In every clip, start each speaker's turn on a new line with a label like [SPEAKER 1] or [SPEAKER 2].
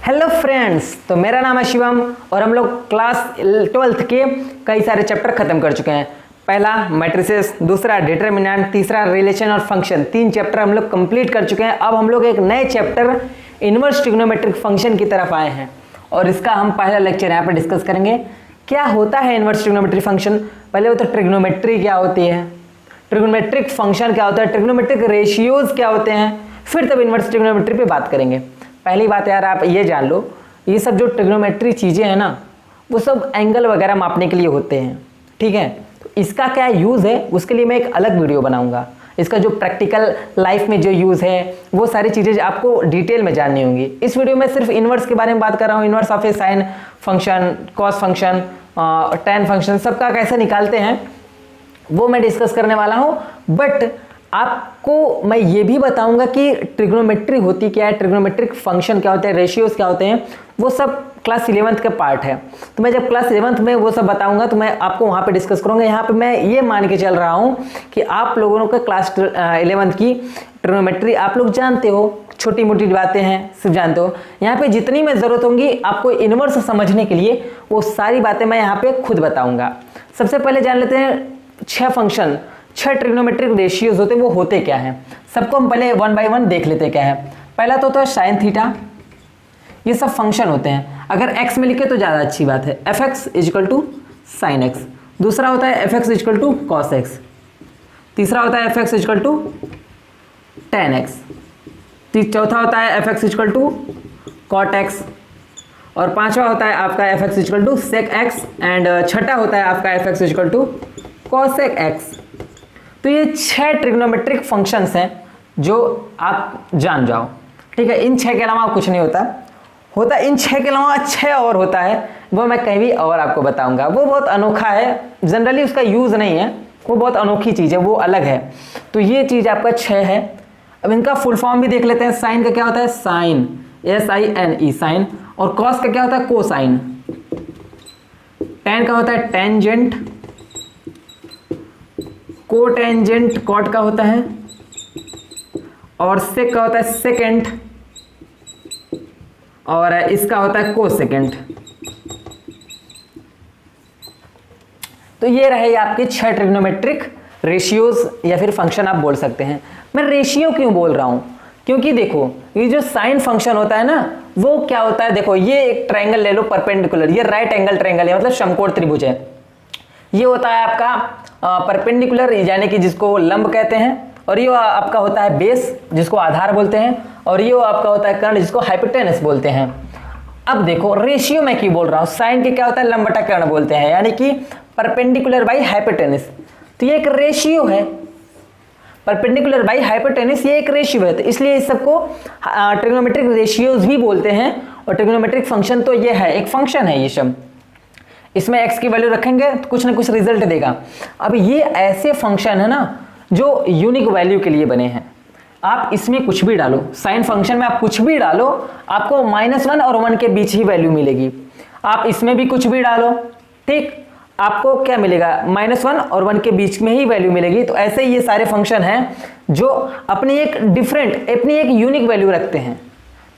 [SPEAKER 1] Hello friends, तो मेरा नाम है शिवम और हम लोग क्लास 12th के कई सारे चैप्टर खत्म कर चुके हैं। पहला मैट्रिसेस, दूसरा डिटरमिनेंट, तीसरा रिलेशन और फंक्शन, 3 चैप्टर हम लोग कंप्लीट कर चुके हैं। अब हम लोग एक नए चैप्टर इनवर्स ट्रिग्नोमेट्रिक फंक्शन की तरफ आए हैं और इसका हम पहला लेक्चर यहाँ पर डिस्कस करेंगे। क्या होता है इनवर्स ट्रिग्नोमेट्रिक फंक्शन? पहले वो तो ट्रिग्नोमेट्री क्या होती है, ट्रिग्नोमेट्रिक फंक्शन क्या होता है, ट्रिग्नोमेट्रिक रेशियोज क्या होते हैं, फिर तब इनवर्स ट्रिग्नोमेट्री पे बात करेंगे। पहली बात यार आप ये जान लो, ये सब जो ट्रिग्नोमेट्री चीज़ें हैं ना, वो सब एंगल वगैरह मापने के लिए होते हैं, ठीक है। तो इसका क्या यूज़ है उसके लिए मैं एक अलग वीडियो बनाऊंगा। इसका जो प्रैक्टिकल लाइफ में जो यूज़ है वो सारी चीज़ें आपको डिटेल में जाननी होंगी। इस वीडियो में सिर्फ इनवर्स के बारे में बात कर रहा हूँ। Inverse of A sine function, cos function, tan function, सबका कैसे निकालते हैं वो मैं डिस्कस करने वाला हूँ। बट आपको मैं ये भी बताऊंगा कि ट्रिग्नोमेट्री होती क्या है, ट्रिग्नोमेट्रिक फंक्शन क्या होते हैं, रेशियोज क्या होते हैं, वो सब क्लास 11th के पार्ट है। तो मैं जब क्लास 11th में वो सब बताऊंगा तो मैं आपको वहाँ पे डिस्कस करूँगा। यहाँ पे मैं ये मान के चल रहा हूँ कि आप लोगों को क्लास 11th की ट्रिग्नोमेट्री आप लोग जानते हो, छोटी मोटी बातें हैं सिर्फ जानते हो। यहाँ पे जितनी में ज़रूरत होंगी आपको इनवर्स समझने के लिए, वो सारी बातें मैं यहाँ पे खुद बताऊँगा। सबसे पहले जान लेते हैं 6 फंक्शन, 6 ट्रिग्नोमेट्रिक रेशियोज होते हैं, वो होते क्या हैं। सबको हम पहले 1 बाय 1 देख लेते हैं क्या है। पहला तो होता है साइन थीटा, ये सब फंक्शन होते हैं। अगर x में लिखे तो ज़्यादा अच्छी बात है, fx equal to sine x. दूसरा होता है fx equal to cos x. तीसरा होता है fx equal to tan x. चौथा होता है fx equal to cot x. और पांचवा होता है आपका fx equal to sec x. And छठा होता है आपका fx equal to cosec x. तो ये 6 ट्रिग्नोमेट्रिक फंक्शंस हैं जो आप जान जाओ, ठीक है। इन 6 के अलावा कुछ नहीं होता इन 6 के अलावा 6 और होता है, वो मैं कहीं भी और आपको बताऊंगा। वो बहुत अनोखा है, जनरली उसका यूज़ नहीं है, वो बहुत अनोखी चीज़ है, वो अलग है। तो ये चीज़ आपका 6 है। अब इनका फुल फॉर्म भी देख लेते हैं। साइन का क्या होता है, साइन, SINE साइन। और कॉस का क्या होता है, कोसाइन। टैन का होता है टेंजेंट। कोटेंजेंट कॉट का होता है। और सेक का होता है सेकेंड। और इसका होता है कोसेकेंड। तो ये रहे आपके 6 ट्रिग्नोमेट्रिक रेशियोज या फिर फंक्शन आप बोल सकते हैं। मैं रेशियो क्यों बोल रहा हूं, क्योंकि देखो ये जो साइन फंक्शन होता है ना, वो क्या होता है, देखो ये एक ट्रायंगल ले लो परपेंडिकुलर, ये राइट एंगल ट्रायंगल है, मतलब समकोण त्रिभुज है। ये होता है आपका परपेंडिकुलर, यानी कि जिसको लंब कहते हैं। और ये आपका होता है बेस, जिसको आधार बोलते हैं। और ये आपका होता है कर्ण, जिसको हाइपोटेनस बोलते हैं। अब देखो रेशियो मैं क्यों बोल रहा हूँ, साइन के क्या होता है, लंब बटा कर्ण बोलते हैं, यानी कि परपेंडिकुलर बाई हाइपोटेनस। तो ये एक रेशियो है, परपेंडिकुलर बाई हाइपोटेनस, ये एक रेशियो है। तो इसलिए इस सबको ट्रिग्नोमेट्रिक रेशियोज भी बोलते हैं। और ट्रिग्नोमेट्रिक फंक्शन तो ये है, एक फंक्शन है ये सब। इसमें x की वैल्यू रखेंगे तो कुछ ना कुछ रिजल्ट देगा। अब ये ऐसे फंक्शन है ना जो यूनिक वैल्यू के लिए बने हैं। आप इसमें कुछ भी डालो, साइन फंक्शन में आप कुछ भी डालो, आपको -1 और 1 के बीच ही वैल्यू मिलेगी। आप इसमें भी कुछ भी डालो, ठीक, आपको क्या मिलेगा, -1 और 1 के बीच में ही वैल्यू मिलेगी। तो ऐसे ही ये सारे फंक्शन हैं जो अपनी एक डिफरेंट, अपनी एक यूनिक वैल्यू रखते हैं।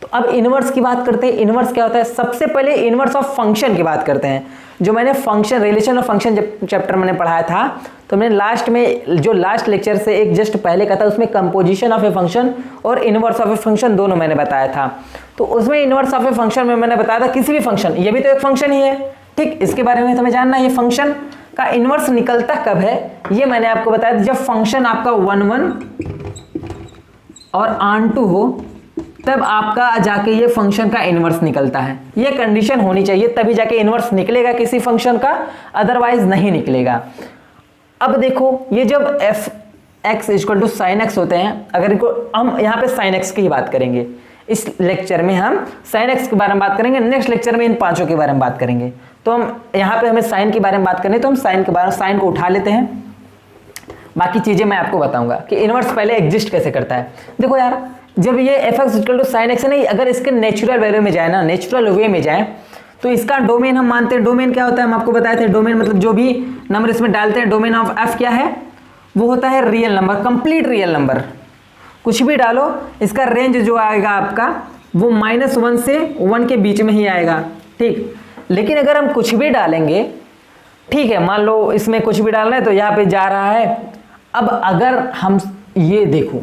[SPEAKER 1] तो अब इनवर्स की बात करते हैं। इनवर्स क्या होता है, सबसे पहले इनवर्स ऑफ फंक्शन की बात करते हैं। जो मैंने फंक्शन, रिलेशन ऑफ फंक्शन जब चैप्टर मैंने पढ़ाया था, तो मैंने लास्ट में जो लास्ट लेक्चर से एक जस्ट पहले का था, उसमें कंपोजिशन ऑफ ए फंक्शन और इनवर्स ऑफ ए फंक्शन दोनों मैंने बताया था। तो उसमें इनवर्स ऑफ ए फंक्शन में मैंने बताया था किसी भी फंक्शन, ये भी तो एक फंक्शन ही है, ठीक, इसके बारे में हमें जानना है। ये फंक्शन का इनवर्स निकलता कब है, ये मैंने आपको बताया था, जब फंक्शन आपका 1 1 और ऑन टू हो, तब आपका जाके ये फंक्शन का इनवर्स निकलता है। ये कंडीशन होनी चाहिए, तभी जाके इनवर्स निकलेगा किसी फंक्शन का, अदरवाइज नहीं निकलेगा। अब देखो ये जब fx equal to sine x होते हैं, अगर इनको हम यहाँ पे साइन एक्स की ही बात करेंगे, इस लेक्चर में हम साइन एक्स के बारे में बात करेंगे, नेक्स्ट लेक्चर में इन पांचों के बारे में बात करेंगे। तो हम यहाँ पे हमें साइन के बारे में बात करनी है, तो हम साइन के बारे में, साइन को उठा लेते हैं। बाकी चीजें मैं आपको बताऊंगा कि इनवर्स पहले एग्जिस्ट कैसे करता है। देखो यार, जब ये fx equal to sine x है ना, अगर इसके नेचुरल वैल्यू में जाए ना, नेचुरल वे में जाए, तो इसका डोमेन हम मानते हैं। डोमेन क्या होता है, हम आपको बताए थे। डोमेन मतलब जो भी नंबर इसमें डालते हैं, डोमेन ऑफ f क्या है, वो होता है real number, complete real number. कुछ भी डालो, इसका रेंज जो आएगा आपका वो -1 से 1 के बीच में ही आएगा, ठीक। लेकिन अगर हम कुछ भी डालेंगे, ठीक है, मान लो इसमें कुछ भी डालना है तो यहाँ पे जा रहा है। अब अगर हम ये देखो,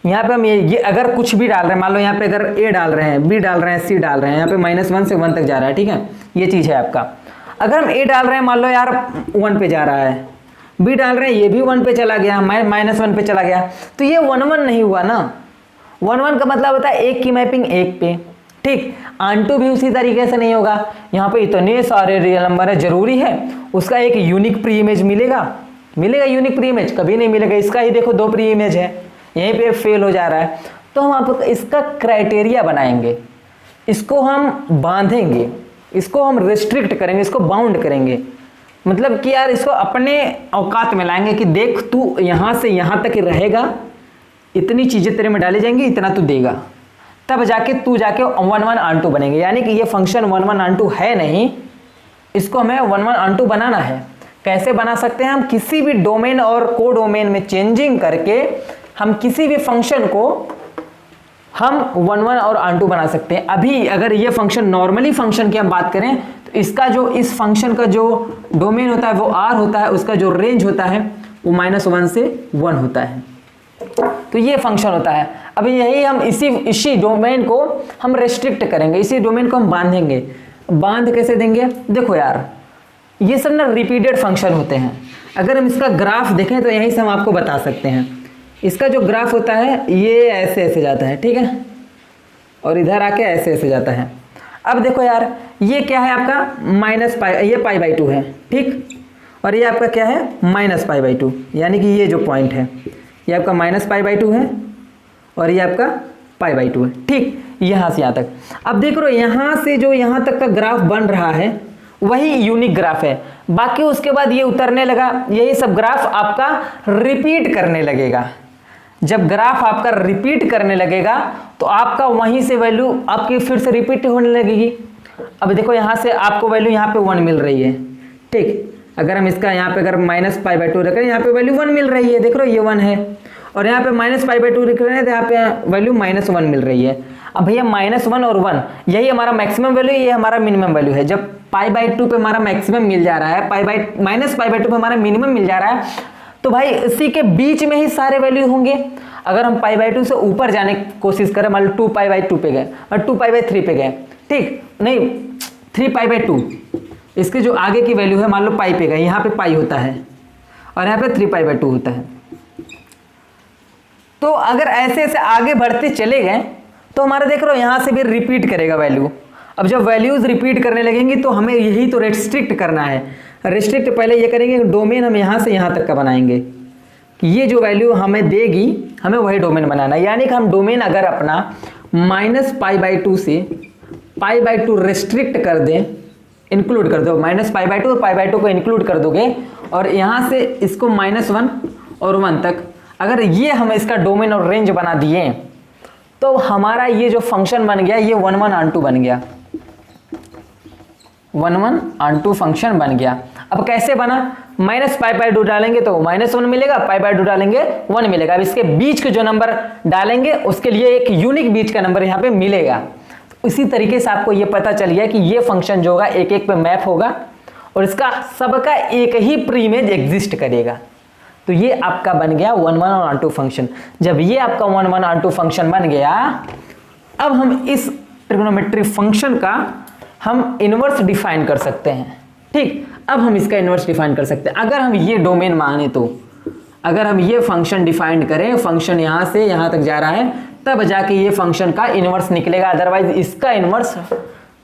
[SPEAKER 1] यहाँ पे हम ये अगर कुछ भी डाल रहे हैं, मान लो यहाँ पे अगर A डाल रहे हैं, B डाल रहे हैं, C डाल रहे हैं, यहाँ पे -1 से 1 तक जा रहा है, ठीक है, ये चीज़ है आपका। अगर हम A डाल रहे हैं, मान लो यार 1 पे जा रहा है, B डाल रहे हैं, ये भी 1 पे चला गया, -1 पे चला गया, तो ये 1 1 नहीं हुआ ना। 1 1 का मतलब होता है 1 की मैपिंग 1 पे, ठीक। ऑन भी उसी तरीके से नहीं होगा। यहाँ पे इतने सारे रियल नंबर है, जरूरी है उसका एक यूनिक प्री इमेज मिलेगा? यूनिक प्री इमेज कभी नहीं मिलेगा। इसका ही देखो 2 प्री इमेज है, यहीं पे फेल हो जा रहा है। तो हम आप इसका क्राइटेरिया बनाएंगे, इसको हम बांधेंगे, इसको हम रिस्ट्रिक्ट करेंगे, इसको बाउंड करेंगे। मतलब कि यार इसको अपने औकात में लाएंगे कि देख तू यहाँ से यहाँ तक रहेगा, इतनी चीज़ें तेरे में डाली जाएंगी, इतना तू देगा, तब जाके तू जाके 1 1 ऑन 2 बनेंगे। यानी कि ये फंक्शन 1 1 ऑन 2 है नहीं, इसको हमें 1 1 ऑन 2 बनाना है। कैसे बना सकते हैं हम? किसी भी डोमेन और को डोमेन में चेंजिंग करके हम किसी भी फंक्शन को हम 1 1 और ऑन 2 बना सकते हैं। अभी अगर ये फंक्शन नॉर्मली फंक्शन की हम बात करें तो इसका जो इस फंक्शन का जो डोमेन होता है वो R होता है, उसका जो रेंज होता है वो -1 से 1 होता है। तो ये फंक्शन होता है। अभी यही हम इसी डोमेन को हम रेस्ट्रिक्ट करेंगे, इसी डोमेन को हम बांधेंगे। बांध कैसे देंगे? देखो यार, ये सब ना रिपीटेड फंक्शन होते हैं। अगर हम इसका ग्राफ देखें तो यहीं से हम आपको बता सकते हैं। इसका जो ग्राफ होता है ये ऐसे ऐसे जाता है, ठीक है, और इधर आके ऐसे ऐसे जाता है। अब देखो यार, ये क्या है आपका -π, ये π/2 है, ठीक, और ये आपका क्या है -π/2, यानी कि ये जो पॉइंट है ये आपका -π/2 है और ये आपका π/2 है, ठीक, यहाँ से यहाँ तक। अब देख रहे हो यहाँ से जो यहाँ तक का ग्राफ बन रहा है वही यूनिक ग्राफ है। बाकी उसके बाद ये उतरने लगा, यही सब ग्राफ आपका रिपीट करने लगेगा। जब ग्राफ आपका रिपीट करने लगेगा तो आपका वहीं से वैल्यू आपकी फिर से रिपीट होने लगेगी। अब देखो यहाँ से आपको वैल्यू यहाँ पे 1 मिल रही है, ठीक। अगर हम इसका यहाँ पे अगर -π/2 रखें, यहाँ पे वैल्यू 1 मिल रही है, देख रहे हो ये 1 है, और यहाँ पे -π/2 रख रहे हैं तो यहाँ पे वैल्यू -1 मिल रही है। अब भैया -1 और 1 यही हमारा मैक्सिमम वैल्यू, ये हमारा मिनिमम वैल्यू है। जब π/2 पे हमारा मैक्सिमम मिल जा रहा है, -π/2 पे हमारा मिनिमम मिल जा रहा है, तो भाई इसी के बीच में ही सारे वैल्यू होंगे। अगर हम π/2 से ऊपर जाने की कोशिश करें, मान लो 2π/2 पे गए और 2π/3 पे गए, ठीक, नहीं 3π/2, इसके जो आगे की वैल्यू है मान लो पाई पे गए, यहाँ पे पाई होता है और यहाँ पे 3π/2 होता है। तो अगर ऐसे ऐसे आगे बढ़ते चले गए तो हमारा देख रहे हो यहाँ से भी रिपीट करेगा वैल्यू। अब जब वैल्यूज रिपीट करने लगेंगी तो हमें यही तो रेस्ट्रिक्ट करना है। रेस्ट्रिक्ट पहले ये करेंगे, डोमेन हम यहाँ से यहाँ तक का बनाएंगे कि ये जो वैल्यू हमें देगी हमें वही डोमेन बनाना है। यानी कि हम डोमेन अगर अपना -π/2 से π/2 रेस्ट्रिक्ट कर दें, इंक्लूड कर दो, -π/2 और π/2 को इंक्लूड कर दोगे और यहाँ से इसको -1 और 1 तक अगर ये हम इसका डोमेन और रेंज बना दिए तो हमारा ये जो फंक्शन बन गया ये 1 1 ऑन 2 बन गया, 1 1 ऑन 2 फंक्शन बन गया। अब कैसे बना? -π/2 डालेंगे तो -1 मिलेगा, π/2 डालेंगे 1 मिलेगा। अब इसके बीच के जो नंबर डालेंगे उसके लिए एक यूनिक बीच का नंबर यहाँ पे मिलेगा। इसी तरीके से आपको ये पता चल गया कि ये फंक्शन जो होगा एक एक पे मैप होगा और इसका सबका एक ही प्री इमेज एग्जिस्ट करेगा। तो ये आपका बन गया 1 1 ऑन 2 फंक्शन। जब ये आपका 1 1 ऑन 2 फंक्शन बन गया, अब हम इस ट्रिग्नोमेट्री फंक्शन का हम इनवर्स डिफाइन कर सकते हैं, ठीक। अब हम इसका इनवर्स डिफाइन कर सकते हैं। अगर हम ये डोमेन माने तो अगर हम ये फंक्शन डिफाइन करें, फंक्शन यहाँ से यहाँ तक जा रहा है, तब जाके ये फंक्शन का इनवर्स निकलेगा, अदरवाइज इसका इनवर्स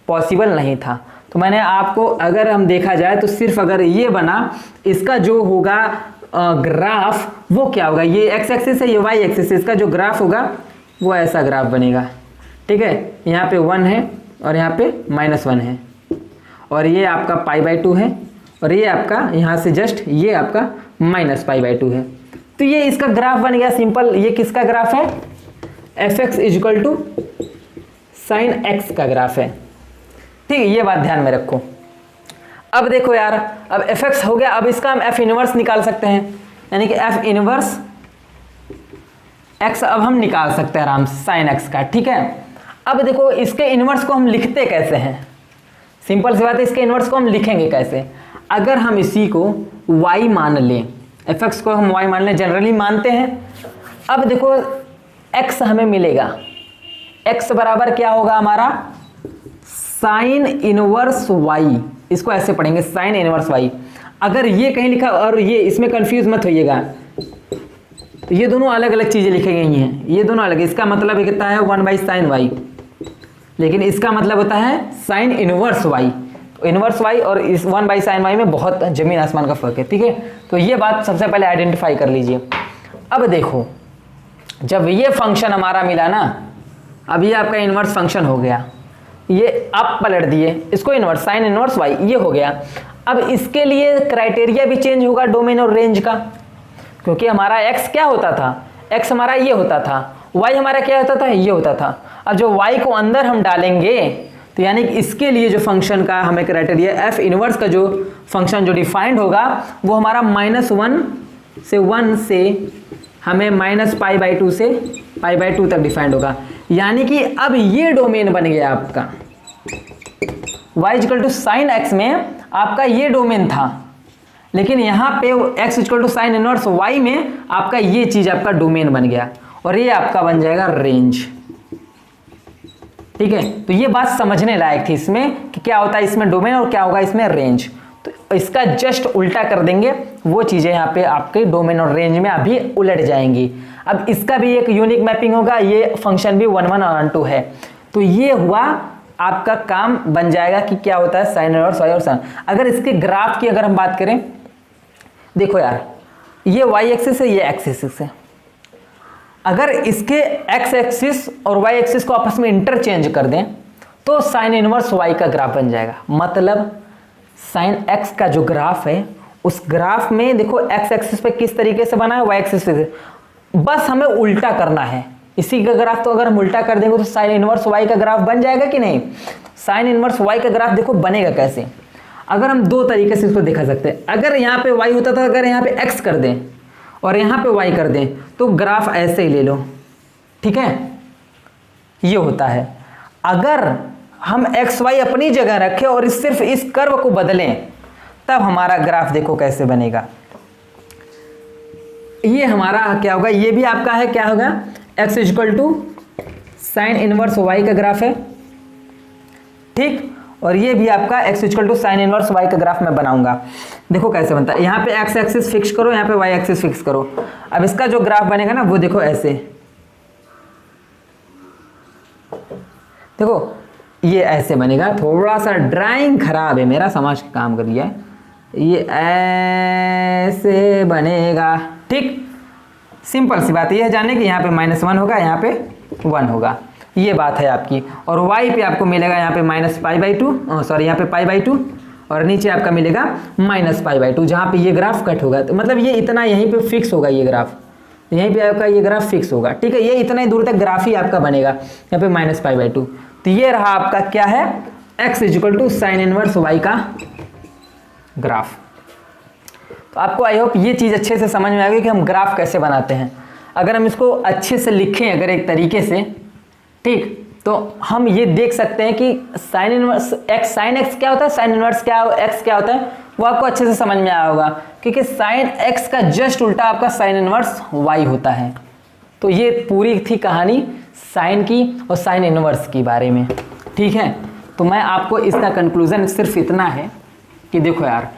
[SPEAKER 1] पॉसिबल नहीं था। तो मैंने आपको, अगर हम देखा जाए तो सिर्फ अगर ये बना, इसका जो होगा ग्राफ वो क्या होगा, ये एक्स एक्सिस है, ये वाई एक्सिस है, इसका जो ग्राफ होगा वो ऐसा ग्राफ बनेगा, ठीक है। यहाँ पे 1 है और यहाँ पे -1 है और ये आपका π/2 है और ये आपका यहाँ से जस्ट ये आपका -π/2 है। तो ये इसका ग्राफ बन गया सिंपल। ये किसका ग्राफ है? fx = sin x का ग्राफ है, ठीक है। ये बात ध्यान में रखो। अब देखो यार, अब fx हो गया, अब इसका हम f इनवर्स निकाल सकते हैं, यानी कि f इनवर्स एक्स अब हम निकाल सकते हैं आराम से साइन एक्स का, ठीक है। अब देखो इसके इन्वर्स को हम लिखते कैसे हैं, सिंपल सी बात है, इसके इन्वर्स को हम लिखेंगे कैसे। अगर हम इसी को y मान लें, एफ एक्स को हम y मान लें, जनरली मानते हैं। अब देखो x हमें मिलेगा, x बराबर क्या होगा हमारा, साइन इनवर्स y, इसको ऐसे पढ़ेंगे साइन इनवर्स y। अगर ये कहीं लिखा और ये इसमें कंफ्यूज मत होइएगा, ये दोनों अलग अलग चीजें लिखी गई हैं, ये दोनों अलग, इसका मतलब कितना है 1/sin y, लेकिन इसका मतलब होता है साइन इनवर्स y। तो इनवर्स y और इस 1/sin y में बहुत जमीन आसमान का फर्क है, ठीक है। तो ये बात सबसे पहले आइडेंटिफाई कर लीजिए। अब देखो जब ये फंक्शन हमारा मिला ना, अब ये आपका इनवर्स फंक्शन हो गया, ये आप पलट दिए इसको, इनवर्स साइन इनवर्स y ये हो गया। अब इसके लिए क्राइटेरिया भी चेंज होगा डोमेन और रेंज का, क्योंकि हमारा x क्या होता था, x हमारा ये होता था, y हमारा क्या होता था, ये होता था। अब जो y को अंदर हम डालेंगे तो यानी कि इसके लिए जो फंक्शन का हमें क्राइटेरिया f इनवर्स का जो फंक्शन जो डिफाइंड होगा वो हमारा -1 से 1 से हमें -π/2 से π/2 तक डिफाइंड होगा। यानी कि अब ये डोमेन बन गया आपका, y = sin x में आपका ये डोमेन था, लेकिन यहाँ पे x = sin इनवर्स y में आपका ये चीज आपका डोमेन बन गया, और ये आपका बन जाएगा रेंज, ठीक है। तो ये बात समझने लायक थी इसमें कि क्या होता है इसमें डोमेन और क्या होगा इसमें रेंज। तो इसका जस्ट उल्टा कर देंगे, वो चीजें यहाँ पे आपके डोमेन और रेंज में अभी उलट जाएंगी। अब इसका भी एक यूनिक मैपिंग होगा, ये फंक्शन भी 1 1 और 2 है। तो ये हुआ आपका काम बन जाएगा कि क्या होता है साइन इनवर्स y और साइन। अगर इसके ग्राफ की अगर हम बात करें, देखो यार ये y एक्सिस है, ये x एक्सिस है। अगर इसके x एक्सिस और y एक्सिस को आपस में इंटरचेंज कर दें तो साइन इनवर्स y का ग्राफ बन जाएगा। मतलब साइन x का जो ग्राफ है उस ग्राफ में देखो x एक्सिस पे किस तरीके से बना है, y एक्सिस पे, बस हमें उल्टा करना है इसी का ग्राफ। तो अगर हम उल्टा कर देंगे तो साइन इनवर्स y का ग्राफ बन जाएगा कि नहीं। साइन इनवर्स y का ग्राफ देखो बनेगा कैसे, अगर हम दो तरीके से इसको देखा सकते हैं। अगर यहाँ पे y होता था, अगर यहाँ पे x कर दें और यहाँ पे y कर दें तो ग्राफ ऐसे ही ले लो, ठीक है, ये होता है। अगर हम x y अपनी जगह रखें और सिर्फ इस कर्व को बदलें तब हमारा ग्राफ देखो कैसे बनेगा। ये हमारा क्या होगा, ये भी आपका है, क्या होगा, x = साइन इनवर्स y का ग्राफ है, ठीक। और ये भी आपका x = साइन इनवर्स y का ग्राफ मैं बनाऊंगा। देखो कैसे बनता है, यहाँ पे x एक्सिस फिक्स करो, यहाँ पे y एक्सिस फिक्स करो। अब इसका जो ग्राफ बनेगा ना वो देखो ऐसे, देखो ये ऐसे बनेगा। थोड़ा सा ड्राइंग खराब है मेरा, समझ के काम करिए, ये ऐसे बनेगा, ठीक। सिंपल सी बात है जानने की, यहाँ पे -1 होगा, यहाँ पे 1 होगा, ये बात है आपकी। और y पे आपको मिलेगा यहाँ पे -π/2, सॉरी यहाँ पे π/2, और नीचे आपका मिलेगा -π/2, जहाँ पे ये ग्राफ कट होगा। तो मतलब ये इतना यहीं पे फिक्स होगा, ये ग्राफ यहीं पे आपका ये ग्राफ फिक्स होगा, ठीक है। ये इतना ही दूर तक ग्राफ ही आपका बनेगा, यहाँ पे -π/2। तो ये रहा आपका क्या है, x = साइन इनवर्स y का ग्राफ। तो आपको आई होप ये चीज़ अच्छे से समझ में आ गई कि हम ग्राफ कैसे बनाते हैं। अगर हम इसको अच्छे से लिखें अगर एक तरीके से, ठीक, तो हम ये देख सकते हैं कि sine inverse x, sine x क्या होता है, साइन इनवर्स क्या x क्या होता है, वो आपको अच्छे से समझ में आया होगा, क्योंकि साइन x का जस्ट उल्टा आपका साइन इनवर्स y होता है। तो ये पूरी थी कहानी साइन की और साइन इनवर्स की बारे में, ठीक है। तो मैं आपको इसका कंक्लूजन सिर्फ इतना है कि देखो यार,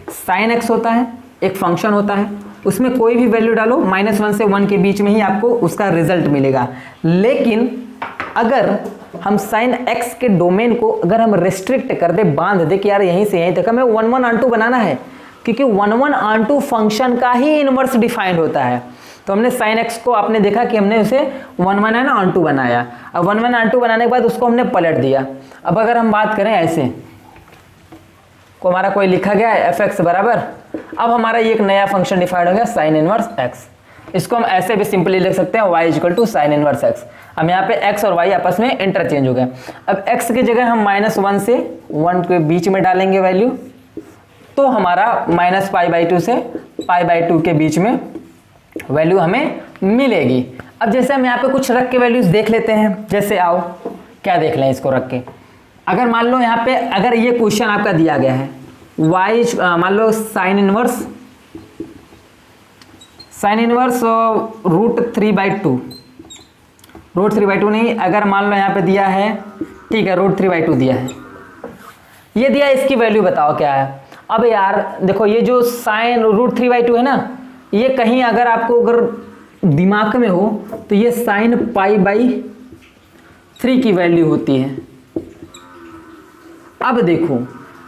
[SPEAKER 1] साइन x होता है, एक फंक्शन होता है, उसमें कोई भी वैल्यू डालो, -1 से 1 के बीच में ही आपको उसका रिजल्ट मिलेगा। लेकिन अगर हम साइन x के डोमेन को अगर हम रेस्ट्रिक्ट कर दे, बांध दे कि यार यहीं से यहीं तक हमें 1 1 ऑन 2 बनाना है, क्योंकि 1 1 ऑन 2 फंक्शन का ही इनवर्स डिफाइंड होता है। तो हमने साइन x को आपने देखा कि हमने उसे 1 1 है ना ऑन 2 बनाया। अब 1 1 ऑन 2 बनाने के बाद उसको हमने पलट दिया। अब अगर हम बात करें ऐसे को, हमारा कोई लिखा गया है f(x) बराबर, अब हमारा ये एक नया फंक्शन डिफाइंड हो गया साइन इनवर्स x। इसको हम ऐसे भी सिंपली लिख सकते हैं y = साइन इनवर्स x। हम यहाँ पे x और y आपस में इंटरचेंज हो गए। अब x की जगह हम -1 से 1 के बीच में डालेंगे वैल्यू, तो हमारा -π/2 से π/2 के बीच में वैल्यू हमें मिलेगी। अब जैसे हम यहाँ पे कुछ रख के वैल्यूज देख लेते हैं, जैसे आओ क्या देख लें इसको रख के। अगर मान लो यहाँ पे अगर ये क्वेश्चन आपका दिया गया है वाई मान लो साइन इनवर्स √3/2 √3/2 नहीं, अगर मान लो यहाँ पे दिया है, ठीक है √3/2 दिया है, ये दिया, इसकी वैल्यू बताओ क्या है। अब यार देखो ये जो साइन √3/2 है ना, ये कहीं अगर आपको अगर दिमाग में हो तो ये साइन π/3 की वैल्यू होती है। अब देखो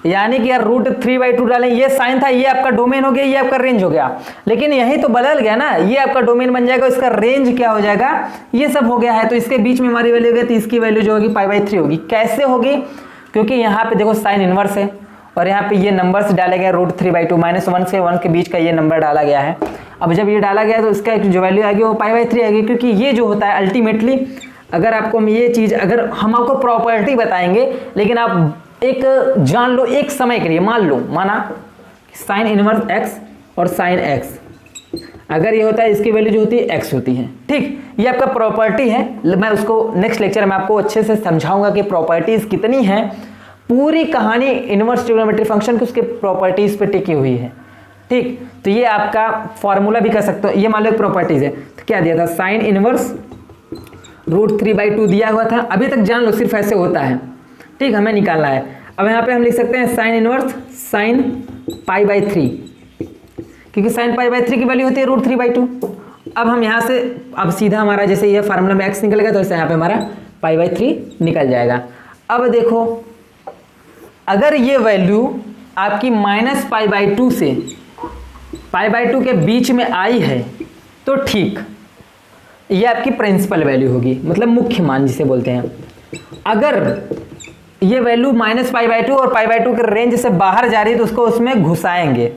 [SPEAKER 1] यानी कि यार √3/2 डालें, ये साइन था, ये आपका डोमेन हो गया, ये आपका रेंज हो गया, लेकिन यही तो बदल गया ना, ये आपका डोमेन बन जाएगा, इसका रेंज क्या हो जाएगा, ये सब हो गया है। तो इसके बीच में हमारी वैल्यू हो गई, तो इसकी वैल्यू जो होगी π/3 होगी। कैसे होगी, क्योंकि यहाँ पे देखो साइन इनवर्स है और यहाँ पे ये नंबर्स डाले गए √3/2 -1 से 1 के बीच का ये नंबर डाला गया है। अब जब ये डाला गया तो इसका जो वैल्यू आएगी वो π/3 आएगी, क्योंकि ये जो होता है अल्टीमेटली, अगर आपको हम ये चीज़, अगर हम आपको प्रॉपर्टी बताएंगे, लेकिन आप एक जान लो एक समय के लिए, माना साइन इनवर्स x और साइन x, अगर ये होता है इसकी वैल्यू जो होती है x होती है, ठीक, ये आपका प्रॉपर्टी है। मैं उसको नेक्स्ट लेक्चर में आपको अच्छे से समझाऊंगा कि प्रॉपर्टीज कितनी हैं। पूरी कहानी इनवर्स ट्रिग्नोमेट्री फंक्शन की उसके प्रॉपर्टीज पे टिकी हुई है, ठीक। तो ये आपका फॉर्मूला भी कर सकते हो, ये मान लो एक प्रॉपर्टीज है, तो क्या दिया था, साइन इनवर्स √3/2 दिया हुआ था, अभी तक जान लो सिर्फ ऐसे होता है, ठीक, हमें निकालना है। अब यहाँ पे हम लिख सकते हैं साइन इनवर्स साइन π/3, क्योंकि साइन π/3 की वैल्यू होती है √3/2। अब हम यहाँ से, अब सीधा हमारा जैसे ये फार्मूला में x निकलेगा, तो ऐसे यहाँ पे हमारा π/3 निकल जाएगा। अब देखो अगर ये वैल्यू आपकी -π/2 से π/2 के बीच में आई है तो ठीक, ये आपकी प्रिंसिपल वैल्यू होगी, मतलब मुख्य मान जिसे बोलते हैं। अगर ये वैल्यू -π/2 और π/2 के रेंज से बाहर जा रही है तो उसको उसमें घुसाएंगे,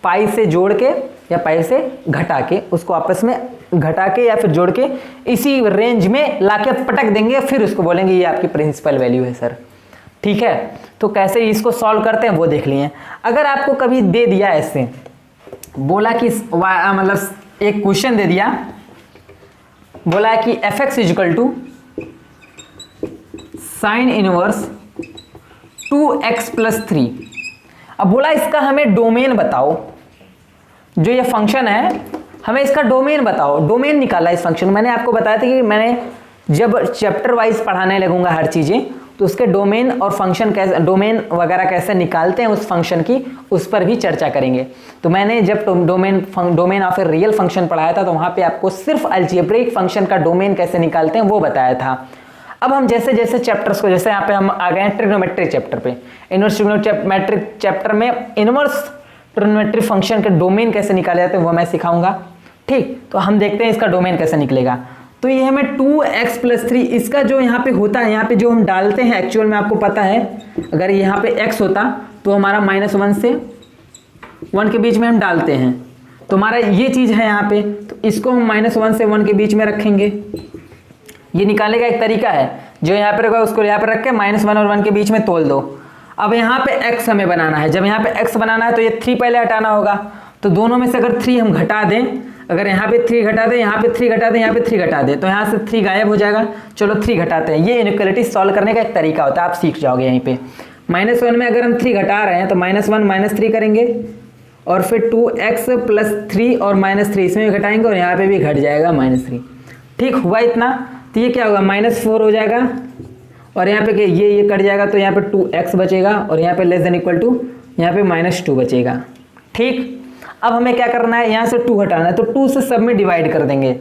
[SPEAKER 1] पाई से जोड़ के या पाई से घटा के, उसको आपस में घटा के या फिर जोड़ के इसी रेंज में लाके पटक देंगे, फिर उसको बोलेंगे ये आपकी प्रिंसिपल वैल्यू है सर, ठीक है। तो कैसे इसको सॉल्व करते हैं वो देख लिए। अगर आपको कभी दे दिया ऐसे, बोला कि मतलब एक क्वेश्चन दे दिया, बोला कि f(x) = साइन इनवर्स 2x + 3। अब बोला इसका हमें डोमेन बताओ, जो ये फंक्शन है हमें इसका डोमेन बताओ, डोमेन निकाला इस फंक्शन। मैंने आपको बताया था कि मैंने जब चैप्टर वाइज पढ़ाने लगूंगा हर चीज़ें, तो उसके डोमेन और फंक्शन कैसे, डोमेन वगैरह कैसे निकालते हैं उस फंक्शन की, उस पर भी चर्चा करेंगे। तो मैंने जब domain of a real function पढ़ाया था, तो वहाँ पे आपको सिर्फ अलजेब्रिक फंक्शन का डोमेन कैसे निकालते हैं वो बताया था। अब हम जैसे जैसे चैप्टर्स को, जैसे यहाँ पे हम आ गए हैं ट्रिग्नोमेट्री चैप्टर पे, इनवर्स ट्रिग्नोमेट्री चैप्टर में इनवर्स ट्रिग्नोमेट्री फंक्शन के डोमेन कैसे निकाले जाते हैं वो मैं सिखाऊंगा, ठीक। तो हम देखते हैं इसका डोमेन कैसे निकलेगा। तो ये हमें 2x + 3, इसका जो यहाँ पे होता है, यहाँ पे जो हम डालते हैं एक्चुअल में आपको पता है, अगर यहाँ पे x होता तो हमारा -1 से 1 के बीच में हम डालते हैं, तो हमारा ये चीज़ है यहाँ पे, तो इसको हम -1 से 1 के बीच में रखेंगे। ये निकालने का एक तरीका है, जो यहाँ पे रखा उसको यहाँ पे रख के -1 और 1 के बीच में तोल दो। अब यहाँ पे x हमें बनाना है, जब यहाँ पे x बनाना है तो ये 3 पहले हटाना होगा, तो दोनों में से अगर 3 हम घटा दें, अगर यहाँ पे 3 घटा दें, यहाँ पे 3 घटा दें, यहाँ पे 3 घटा दें, तो यहाँ से 3 गायब हो जाएगा। चलो 3 घटाते हैं, ये इनइक्वालिटी सॉल्व करने का एक तरीका होता है, आप सीख जाओगे यहीं पे। -1 में अगर हम 3 घटा रहे हैं तो -1 -3 करेंगे, और फिर 2x + 3 और -3 इसमें भी घटाएंगे, और यहाँ पे भी घट जाएगा -3, ठीक हुआ इतना। तो ये क्या होगा, -4 हो जाएगा, और यहाँ पे ये कट जाएगा, तो यहाँ पे 2x बचेगा, और यहाँ पे <= यहाँ पे -2 बचेगा, ठीक। अब हमें क्या करना है, यहाँ से 2 हटाना है, तो 2 से सब में डिवाइड कर देंगे।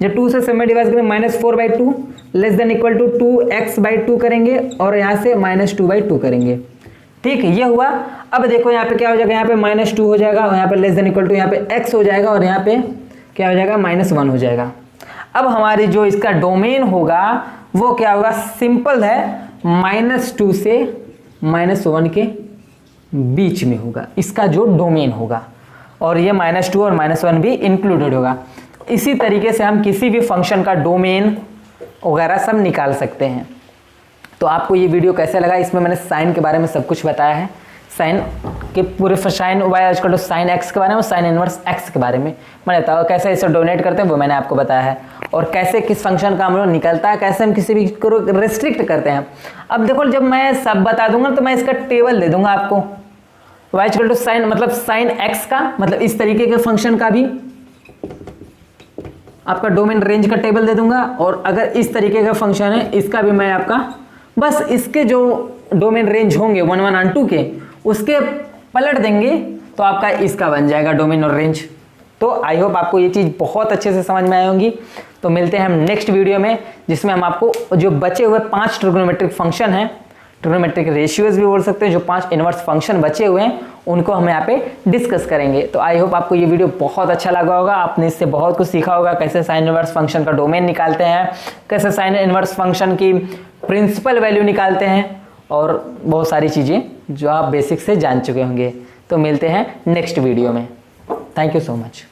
[SPEAKER 1] जब 2 से सब में डिवाइड करेंगे, -4/2 <= 2x/2 करेंगे, और यहाँ से -2/2 करेंगे, ठीक है, ये हुआ। अब देखो यहाँ पे क्या हो जाएगा, यहाँ पे -2 हो जाएगा, और यहाँ पे <= यहाँ पे x हो जाएगा, और यहाँ पे क्या हो जाएगा, -1 हो जाएगा। अब हमारी जो इसका डोमेन होगा वो क्या होगा, सिंपल है, -2 से -1 के बीच में होगा इसका जो डोमेन होगा, और ये -2 और -1 भी इंक्लूडेड होगा। इसी तरीके से हम किसी भी फंक्शन का डोमेन वगैरह सब निकाल सकते हैं। तो आपको ये वीडियो कैसे लगा, इसमें मैंने साइन के बारे में सब कुछ बताया है, साइन कि पूरे sine y equal to sine x के बारे में, साइन इनवर्स एक्स के बारे में मैंने बताया। कैसे इसे डोनेट करते हैं वो मैंने आपको बताया है, और कैसे किस फंक्शन का हम लोग निकलता है, कैसे हम किसी भी को रिस्ट्रिक्ट करते हैं। अब देखो जब मैं सब बता दूंगा तो मैं इसका टेबल दे दूंगा आपको, वाई इक्वल टू साइन मतलब साइन एक्स का, मतलब इस तरीके के फंक्शन का भी आपका डोमेन रेंज का टेबल दे दूंगा, और अगर इस तरीके का फंक्शन है इसका भी मैं आपका, बस इसके जो डोमेन रेंज होंगे 1 1 और 2 के उसके पलट देंगे तो आपका इसका बन जाएगा डोमेन और रेंज। तो आई होप आपको ये चीज़ बहुत अच्छे से समझ में आई होंगी। तो मिलते हैं हम नेक्स्ट वीडियो में, जिसमें हम आपको जो बचे हुए 5 ट्रिग्नोमेट्रिक फंक्शन हैं, ट्रिग्नोमेट्रिक रेशियोज भी बोल सकते हैं, जो 5 इनवर्स फंक्शन बचे हुए हैं उनको हम यहाँ पे डिस्कस करेंगे। तो आई होप आपको ये वीडियो बहुत अच्छा लगा होगा, आपने इससे बहुत कुछ सीखा होगा, कैसे साइन इनवर्स फंक्शन का डोमेन निकालते हैं, कैसे साइन इनवर्स फंक्शन की प्रिंसिपल वैल्यू निकालते हैं, और बहुत सारी चीज़ें जो आप बेसिक से जान चुके होंगे। तो मिलते हैं नेक्स्ट वीडियो में। Thank you so much.